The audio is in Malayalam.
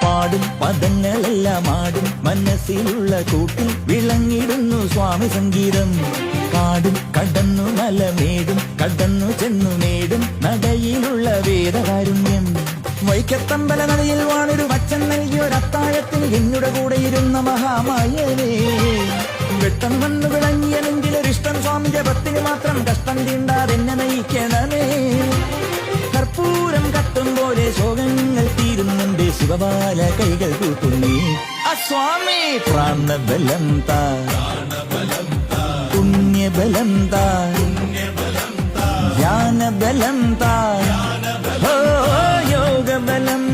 പാടും പദങ്ങളെല്ലാം ആടും മനസ്സിലുള്ള കൂട്ടിൽ വിളങ്ങിടുന്നു സ്വാമി സംഗീതം. കാടും കടന്നു മലമേടും കടന്നു ചെന്നു നേടും നടയിലുള്ള വേദകാരുണ്യം. വൈക്കത്തമ്പല നദിയിൽ വാണൊരു വച്ചൻ നൽകിയൊരത്താഴത്തിൽ എന്നുടെ കൂടെ ഇരുന്ന മഹാമായനേ. വെട്ടം വന്നു വിളങ്ങിയ നെഞ്ചിലൊരിഷ്ടം സ്വാമി ജപത്തിന് മാത്രം കഷ്ടം തീണ്ടാതെന്നെ നയിക്കണമേ. കർപ്പൂരം കത്തും പോലെ ശോകങ്ങൾ തീരുന്നുണ്ട് ശിവബാല കൈകൾ കൂട്ടുന്നേ. സ്വാമി പ്രാണബലം താ, പുണ്യബലം താ, ജ്ഞാനബലം താ, യോഗബലം